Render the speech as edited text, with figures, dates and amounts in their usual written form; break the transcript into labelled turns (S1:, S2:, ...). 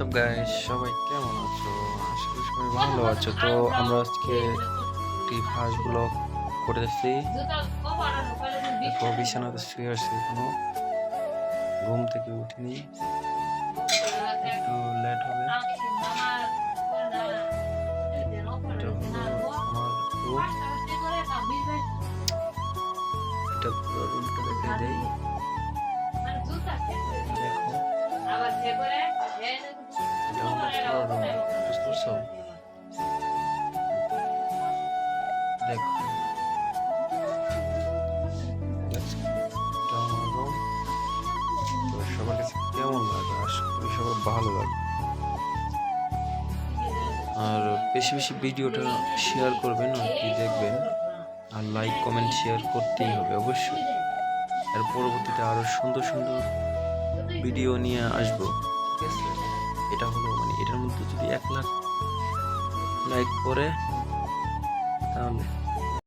S1: WhatsApp guys, সবাই কেমন আছো? আশা করি সবাই ভালো আছো। তো আমরা আজকে একটি ফার্স্ট ব্লগ করেছি। দেখো বিছানাতে শুয়ে আসছি, এখনো ঘুম থেকে উঠিনি, একটু লেট হবে। এটা হলো আমার রুম, এটা পুরো রুমটা দেখে দেই। দেখো এটা আমার পুরো রুম, বুঝতে পারছো? দেখো এটা আমার রুম। তো সবার কাছে কেমন লাগে? আশা করি সবার ভালো লাগে। আর বেশি বেশি ভিডিওটা শেয়ার করবেন আর কি, দেখবেন। আর লাইক কমেন্ট শেয়ার করতেই হবে অবশ্যই। আর পরবর্তীতে আরো সুন্দর সুন্দর ভিডিও নিয়ে আসবো, ঠিক আছে? এটা হলো মানে এটার মধ্যে যদি 1 লাখ লাইক করে তাহলে